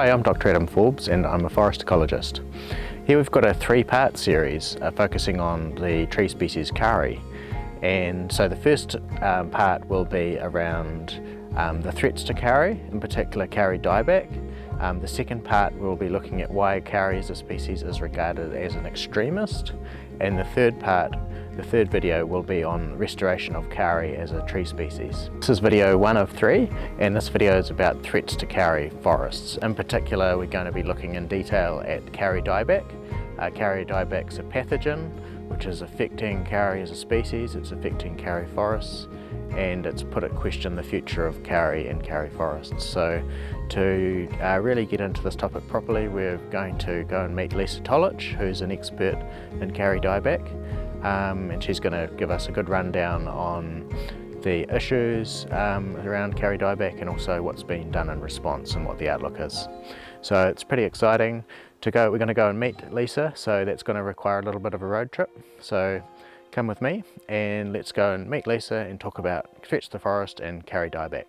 Hi, I'm Dr. Adam Forbes and I'm a forest ecologist. Here we've got a three-part series focusing on the tree species Kauri. And so the first part will be around the threats to Kauri, in particular Kauri dieback. The second part will be looking at why Kauri as a species is regarded as an extremist. And the third part, the third video, will be on restoration of Kauri as a tree species. This is video 1 of 3, and this video is about threats to Kauri forests. In particular, we're going to be looking in detail at Kauri dieback. Kauri dieback's a pathogen which is affecting Kauri as a species, it's affecting Kauri forests, and it's put at question the future of Kauri and Kauri forests. So to really get into this topic properly, we're going to go and meet Lisa Tolich, who's an expert in Kauri dieback, and she's going to give us a good rundown on the issues around Kauri dieback and also what's been done in response and what the outlook is. So it's pretty exciting to go. We're going to go and meet Lisa, so that's going to require a little bit of a road trip. So come with me and let's go and meet Lisa and talk about threats to the forest and Kauri dieback.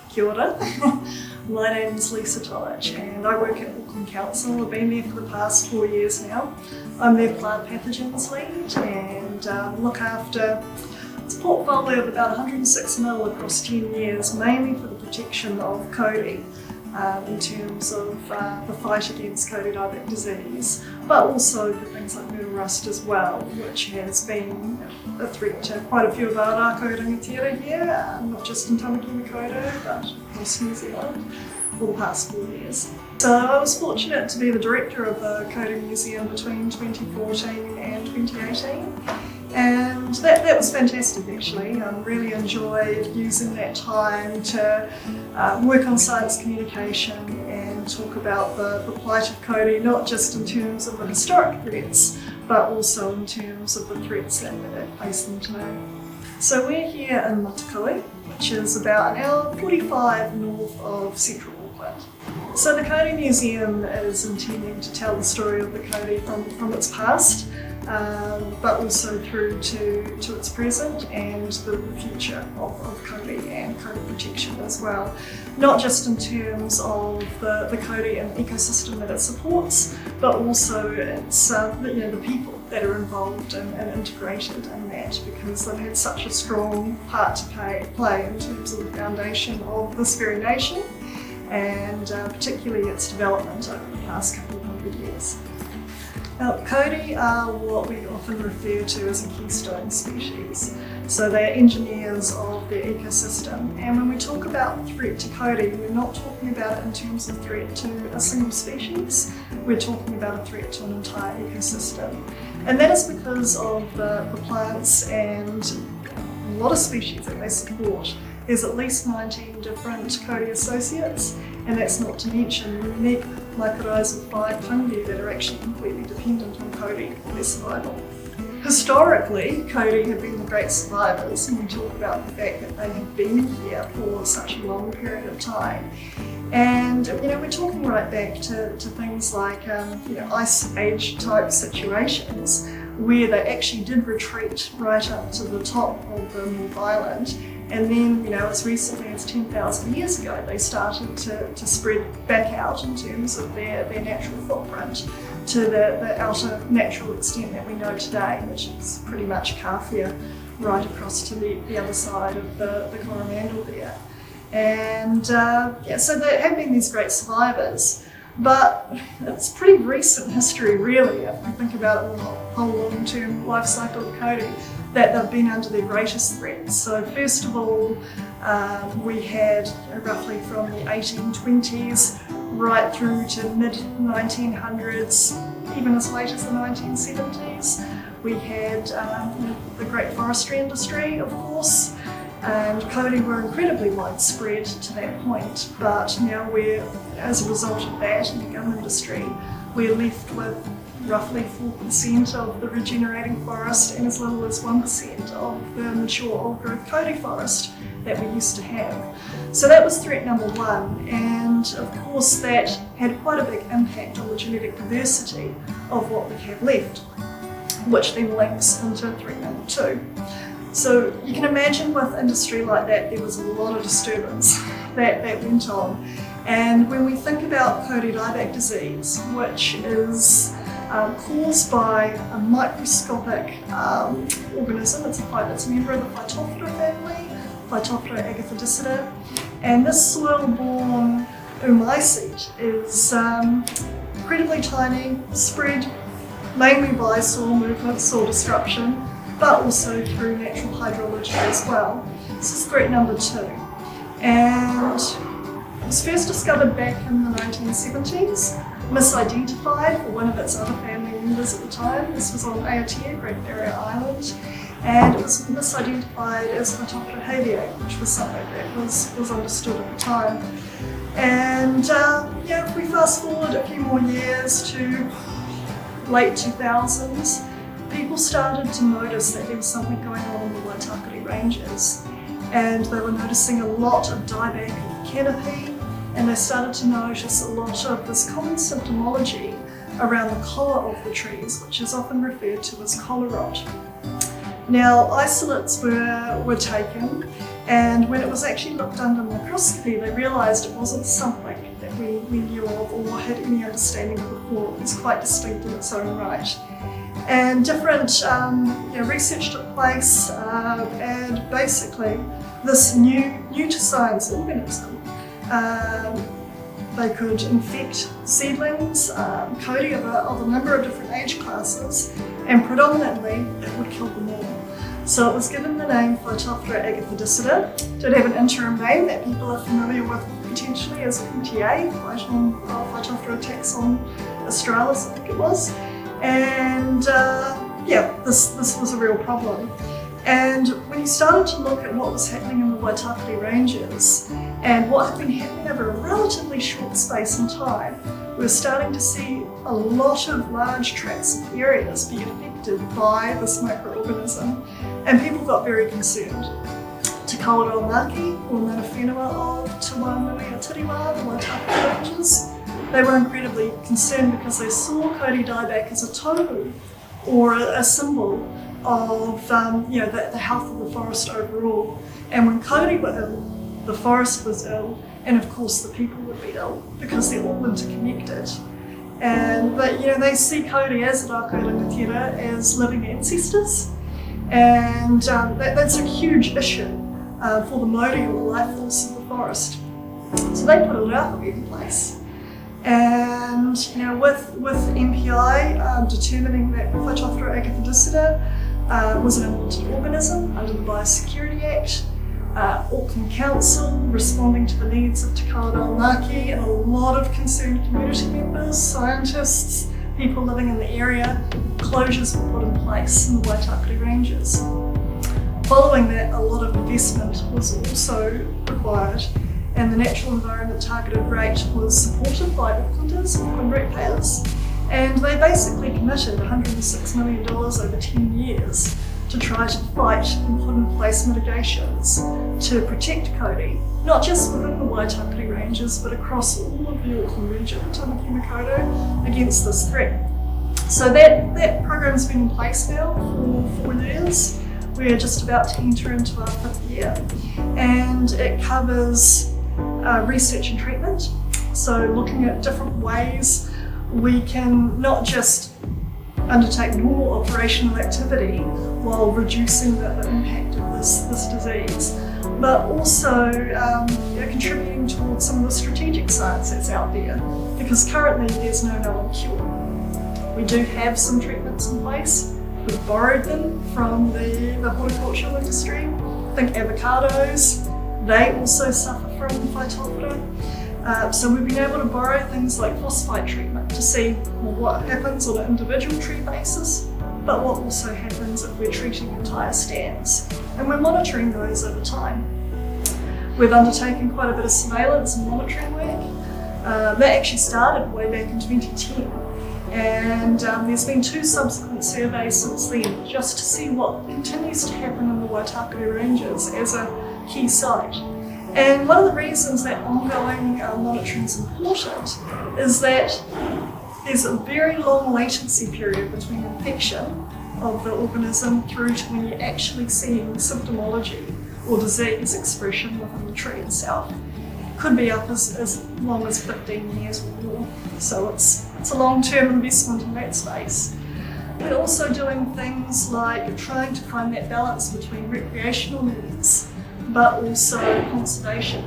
Kia ora. My name is Lisa Tolich and I work at Auckland Council. I've been there for the past 4 years now. I'm their plant pathogens lead and look after a portfolio of about 106 mil across 10 years, mainly for the protection of Kauri in terms of the fight against Kauri dieback disease, but also for things like myrtle rust as well, which has been a threat to quite a few of our rākau rangatira here, not just in Tamaki Makaurau, but across New Zealand for the past 4 years. So I was fortunate to be the director of the Kauri Museum between 2014 and 2018. And that was fantastic actually. I really enjoyed using that time to work on science communication and talk about the plight of Kauri, not just in terms of the historic threats, but also in terms of the threats that it face them today. So we're here in Matakui, which is about an hour 45 north of central Auckland. So the Kauri Museum is intending to tell the story of the Kauri from its past, but also through to its present and the future of Kauri and Kauri protection as well. Not just in terms of the Kauri and ecosystem that it supports, but also its the people that are involved and integrated in that, because they've had such a strong part to play in terms of the foundation of this very nation and particularly its development over the past couple of hundred years. Now, Kauri are what we often refer to as a keystone species. So they're engineers of their ecosystem. And when we talk about threat to Kauri, we're not talking about it in terms of threat to a single species. We're talking about a threat to an entire ecosystem. And that is because of the plants and a lot of species that they support. There's at least 19 different Kauri associates, and that's not to mention the unique mycorrhizal fungi that are actually completely dependent on Kauri for their survival. Historically, Kauri have been the great survivors, and we talk about the fact that they have been here for such a long period of time. And we're talking right back to things like ice age type situations where they actually did retreat right up to the top of the North Island. And then, as recently as 10,000 years ago, they started to spread back out in terms of their natural footprint to the outer natural extent that we know today, which is pretty much Kawhia, right across to the other side of the Coromandel there. And so there have been these great survivors, but it's pretty recent history really, if we think about it in the whole long-term life cycle of Kauri, that they've been under their greatest threats. So first of all, we had roughly from the 1820s right through to mid-1900s, even as late as the 1970s. We had the great forestry industry, of course, and Kauri were incredibly widespread to that point, but now as a result of that in the gum industry, we're left with roughly 4% of the regenerating forest and as little as 1% of the mature old-growth Kauri forest that we used to have. So that was threat number one, and of course that had quite a big impact on the genetic diversity of what we have left, which then links into threat number two. So you can imagine with industry like that, there was a lot of disturbance that went on. And when we think about Kauri dieback disease, which is caused by a microscopic organism, it's a member of the Phytophthora family, Phytophthora agathodicida, and this soil-borne oomycete is incredibly tiny, spread mainly by soil movement, soil disruption, but also through natural hydrology as well. This is threat number two. And it was first discovered back in the 1970s, misidentified for one of its other family members at the time. This was on Aotea, Great Barrier Island, and it was misidentified as Phytophthora haviae, which was something that was understood at the time. And if we fast forward a few more years to late 2000s, people started to notice that there was something going on in the Waitakere Ranges, and they were noticing a lot of dieback of canopy, and they started to notice a lot of this common symptomology around the collar of the trees, which is often referred to as collar rot. Now, isolates were taken, and when it was actually looked under microscopy, they realised it wasn't something that we knew of or had any understanding of before. It was quite distinct in its own right. And different research took place, and basically this new to science organism, they could infect seedlings, Kauri of a number of different age classes, and predominantly it would kill them all. So it was given the name Phytophthora agathodicida. It did have an interim name that people are familiar with potentially as PTA, Phytophthora taxon australis, I think it was. And this was a real problem. And when you started to look at what was happening in the Waitakere Ranges and what had been happening over a relatively short space in time, we were starting to see a lot of large tracts of areas be affected by this microorganism, and people got very concerned. Te Kaurā-Maki, or Mana Whenua of Te Wānui-a-Tiriwā, the Waitakere Ranges, they were incredibly concerned because they saw Kauri dieback as a tohu, or a symbol of the health of the forest overall. And when Kauri were ill, the forest was ill, and of course the people would be ill because they're all interconnected. But they see Kauri as Rākau-rangatira as living ancestors, and that's a huge issue for the Māori or the life force of the forest. So they put a rāhui in place. And with MPI determining that Phytophthora agathodicida was an important organism under the Biosecurity Act, Auckland Council responding to the needs of Te Kaurā-Maki and a lot of concerned community members, scientists, people living in the area, closures were put in place in the Waitakere Ranges. Following that, a lot of investment was also required, and the natural environment targeted rate was supported by Aucklanders, Auckland ratepayers, and they basically committed $106 million over 10 years to try to fight and put in place mitigations to protect Kauri, not just within the Waitakere Ranges, but across all of the Auckland region, Tamaki Makaurau, against this threat. So that program's been in place now for 4 years. We're just about to enter into our 5th year, and it covers research and treatment. So looking at different ways we can not just undertake normal operational activity while reducing the impact of this disease, but also contributing towards some of the strategic science that's out there, because currently there's no known cure. We do have some treatments in place. We've borrowed them from the horticultural industry. Think avocados, they also suffer from Phytophthora. So we've been able to borrow things like phosphite treatment to see what happens on an individual tree basis, but what also happens if we're treating entire stands. And we're monitoring those over time. We've undertaken quite a bit of surveillance and monitoring work. That actually started way back in 2010. And there's been 2 subsequent surveys since then, just to see what continues to happen in the Waitakere Ranges as a key site. And one of the reasons that ongoing monitoring is important is that there's a very long latency period between infection of the organism through to when you're actually seeing symptomology or disease expression within the tree itself. Could be up as long as 15 years or more. So it's a long-term investment in that space. We're also doing things like trying to find that balance between recreational needs but also conservation.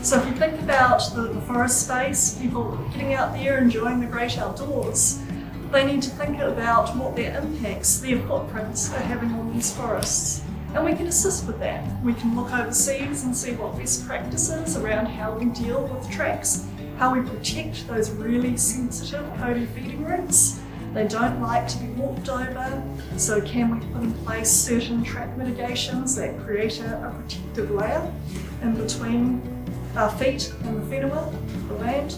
So if you think about the forest space, people getting out there enjoying the great outdoors, they need to think about what their impacts, their footprints are having on these forests. And we can assist with that. We can look overseas and see what best practices around how we deal with tracks, how we protect those really sensitive Kauri feeding routes. They don't like to be walked over, so can we put in place certain track mitigations that create a protective layer in between our feet and the whenua, the land.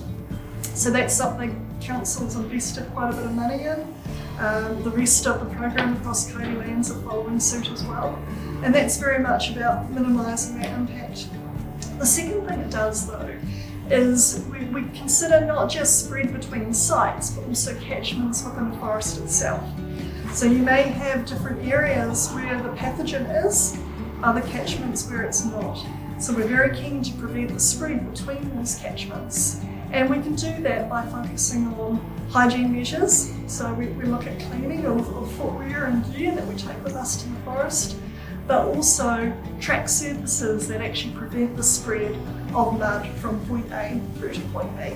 So that's something council's invested quite a bit of money in. The rest of the program across Kauri lands are following suit as well. And that's very much about minimising that impact. The second thing it does though is we consider not just spread between sites, but also catchments within the forest itself. So you may have different areas where the pathogen is, other catchments where it's not. So we're very keen to prevent the spread between those catchments. And we can do that by focusing on hygiene measures. So we look at cleaning of footwear and gear that we take with us to the forest, but also track surfaces that actually prevent the spread of mud from point A through to point B.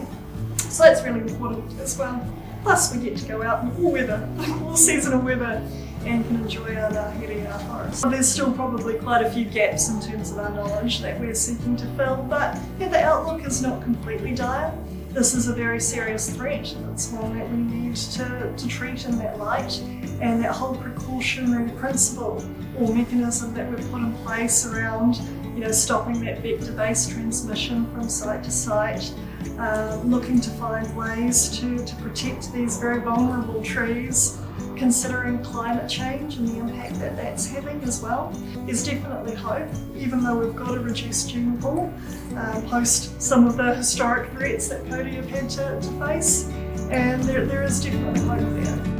So that's really important as well. Plus we get to go out in all weather, all seasonal weather, and can enjoy our ngāhere in our forest. There's still probably quite a few gaps in terms of our knowledge that we're seeking to fill, but yeah, the outlook is not completely dire. This is a very serious threat. It's one that we need to treat in that light, and that whole precautionary principle or mechanism that we've put in place around stopping that vector-based transmission from site to site, looking to find ways to protect these very vulnerable trees, considering climate change and the impact that that's having as well. There's definitely hope, even though we've got a reduced junior pool, post some of the historic threats that Kauri have had to face, and there is definitely hope there.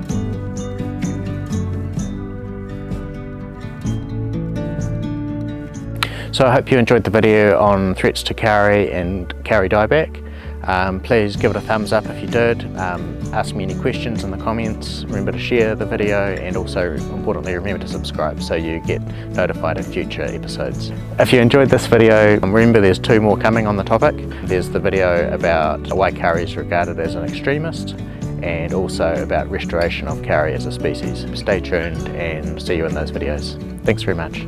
So I hope you enjoyed the video on threats to Kauri and Kauri dieback. Please give it a thumbs up if you did. Ask me any questions in the comments. Remember to share the video, and also importantly remember to subscribe so you get notified of future episodes. If you enjoyed this video, remember there's 2 more coming on the topic. There's the video about why Kauri is regarded as an extremist, and also about restoration of Kauri as a species. Stay tuned and see you in those videos. Thanks very much.